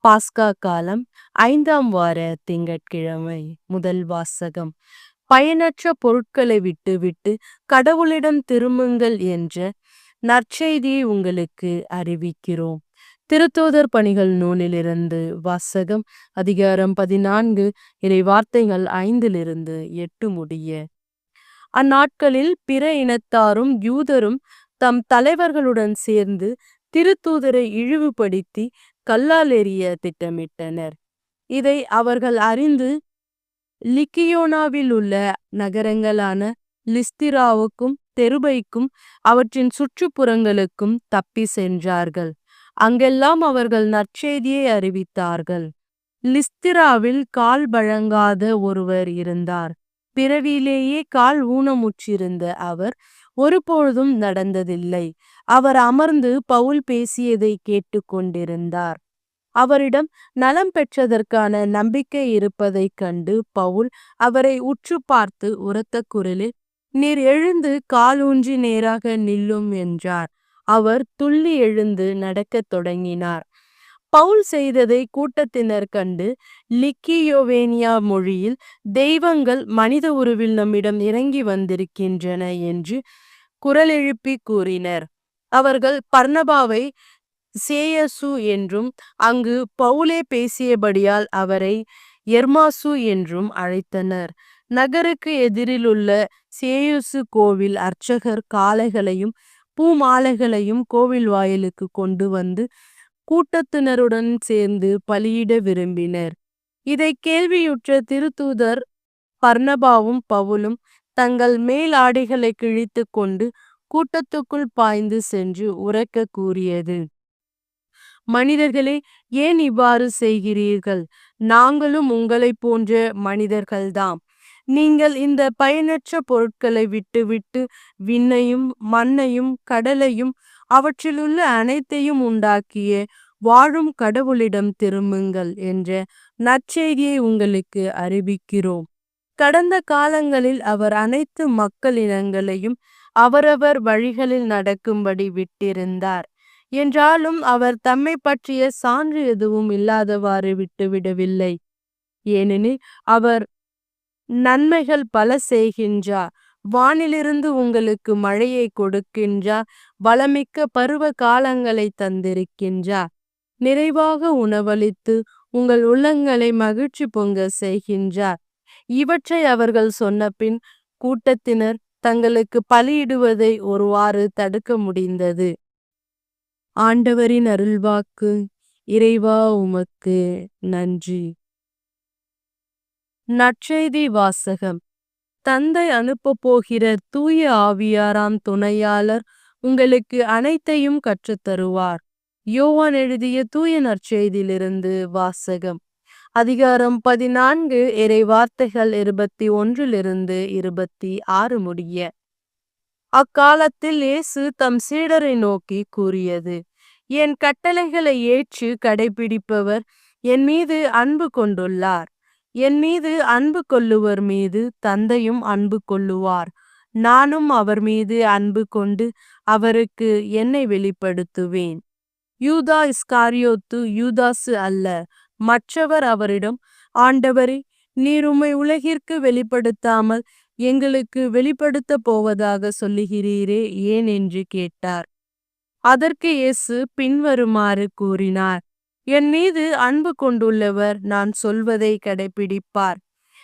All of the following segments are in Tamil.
பாஸ்கா காலம் 5ஆம் வார திங்கட்கிழமை. முதல் வாசகம். பயனற்ற பொருட்களை விட்டுவிட்டு கடவுளிடம் திரும்புங்கள் என்ற நற்செய்தியை உங்களுக்கு அறிவிக்கிறோம். திருத்தூதர் பணிகள் நூலிலிருந்து வாசகம். அதிகாரம் 14, இறை வார்த்தைகள் 5-8 முடிய. அந்நாட்களில் பிற இனத்தாரும் யூதரும் தம் தலைவர்களுடன் சேர்ந்து திருத்தூதரை இழிவுபடுத்தி கல்லால் எறிய திட்டமிட்டனர். இதை அவர்கள் அறிந்து லிக்கியோனாவில் உள்ள நகரங்களான லிஸ்திராவுக்கும் தெருபைக்கும் அவற்றின் சுற்றுப்புறங்களுக்கும் தப்பி சென்றார்கள். அங்கெல்லாம் அவர்கள் நற்செய்தியை அறிவித்தார்கள். லிஸ்திராவில் கால் வழங்காத ஒருவர் இருந்தார். பிறவியிலேயே கால் ஊனமுற்றிருந்த அவர் ஒருபொழுதும் நடந்ததில்லை. அவர் அமர்ந்து பவுல் பேசியதை கேட்டு கொண்டிருந்தார். அவரிடம் நலம் பெற்றதற்கான நம்பிக்கை இருப்பதைக் கண்டு பவுல் அவரை உற்று பார்த்து உரத்த குரலில், "நீர் எழுந்து காலூன்றி நேராக நில்லும்" என்றார். அவர் துள்ளி எழுந்து நடக்கத் தொடங்கினார். பவுல் செய்ததை கூட்டத்தினர் கண்டு லிக்கியோவேனியா மொழியில், "தெய்வங்கள் மனித உருவில் நம்மிடம் இறங்கி வந்திருக்கின்றன" என்று குரல் எழுப்பி கூறினர். அவர்கள் பர்னபாவை சேயசு என்றும் அங்கு பவுலே பேசியபடியால் அவரை எர்மாசு என்றும் அழைத்தனர். நகருக்கு எதிரிலுள்ள சேயுசு கோவில் அர்ச்சகர் காளைகளையும் பூமாலைகளையும் கோவில் வாயிலுக்கு கொண்டு வந்து கூட்டத்தினருடன் சேர்ந்து பலியிட விரும்பினர். இதை கேள்வியுற்ற திருத்தூதர் பர்னபாவும் பவுலும் தங்கள் மேலாடைகளை கிழித்து கொண்டு கூட்டத்துக்குள் பாய்ந்து சென்று உரக்க கூறியது, "மனிதர்களே, ஏன் இவ்வாறு செய்கிறீர்கள்? நாங்களும் உங்களைப் போன்ற மனிதர்கள்தாம். நீங்கள் இந்த பயனற்ற பொருட்களை விட்டுவிட்டு விண்ணையும் மண்ணையும் கடலையும் அவற்றிலுள்ள அனைத்தையும் உண்டாக்கிய வாழும் கடவுளிடம் திரும்புங்கள் என்ற நற்செய்தியை உங்களுக்கு அறிவிக்கிறோம். கடந்த காலங்களில் அவர் அனைத்து மக்களினங்களையும் அவரவர் வழிகளில் நடக்கும்படி விட்டிருந்தார். என்றாலும் அவர் தம்மை பற்றிய சான்று எதுவும் இல்லாதவாறு விட்டுவிடவில்லை. ஏனெனில் அவர் நன்மைகள் பல செய்கின்றார். வானிலிருந்து உங்களுக்கு மழையை கொடுக்கின்றார். வளமிக்க பருவ காலங்களை தந்திருக்கின்றார். நிறைவாக உணவளித்து உங்கள் உள்ளங்களை மகிழ்ச்சி பொங்க செய்கின்றார்." இவற்றை அவர்கள் சொன்னபின் கூட்டத்தினர் தங்களுக்கு பலியிடுவதை ஒருவாறு தடுக்க முடிந்தது. ஆண்டவரின் அருள்வாக்கு. இறைவா, உமக்கு நன்றி. நற்செய்தி வாசகம். தந்தை அனுப்பப் போகிற தூய ஆவியாராம் துணையாளர் உங்களுக்கு அனைத்தையும் கற்றுத்தருவார். யோவான் எழுதிய தூய நற்செய்தியிலிருந்து வாசகம். அதிகாரம் 14, இறை வார்த்தைகள் 21-26 முடிய. அக்காலத்தில் இயேசு தம் சீடரை நோக்கி கூறியது, "என் கட்டளைகளை ஏற்று கடைபிடிப்பவர் என் மீது அன்பு கொண்டுள்ளார். என் மீது அன்பு கொள்ளுவர் மீது தந்தையும் அன்பு கொள்ளுவார். நானும் அவர் மீது அன்பு கொண்டு அவருக்கு என்னை வெளிப்படுத்துவேன்." யூதா இஸ்காரியோத்து யூதாசு அல்ல. மற்றவர் அவரிடம், "ஆண்டவரே, நீர் உம்மை உலகிற்கு வெளிப்படுத்தாமல் எங்களுக்கு வெளிப்படுத்தப் போவதாக சொல்லுகிறீரே, ஏன்?" என்று கேட்டார். அதற்கு இயேசு பின்வருமாறு கூறினார், "என் மீது அன்பு கொண்டுள்ளவர் நான் சொல்வதை கடைபிடிப்பார்.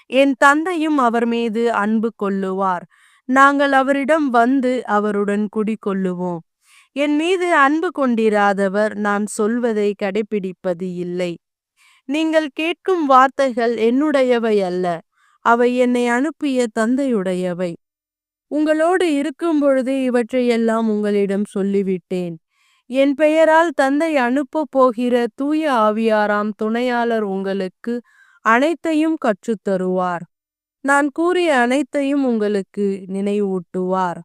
என் தந்தையும் அவர் மீது அன்பு கொள்ளுவார். நாங்கள் அவரிடம் வந்து அவருடன் குடிகொள்ளுவோம். என் மீது அன்பு கொண்டிராதவர் நான் சொல்வதை கடைபிடிப்பது இல்லை. நீங்கள் கேட்கும் வார்த்தைகள் என்னுடையவை அல்ல, அவை என்னை அனுப்பிய தந்தையுடையவை. உங்களோடு இருக்கும் பொழுதே இவற்றையெல்லாம் உங்களிடம் சொல்லிவிட்டேன். என் பெயரால் தந்தை அனுப்பப் போகிற தூய ஆவியாராம் துணையாளர் உங்களுக்கு அனைத்தையும் கற்றுத்தருவார். நான் கூறிய அனைத்தையும் உங்களுக்கு நினைவூட்டுவார்."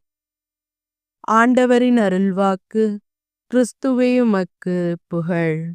ஆண்டவரின் அருள்வாக்கு. கிறிஸ்துவே உமக்கு புகழ்.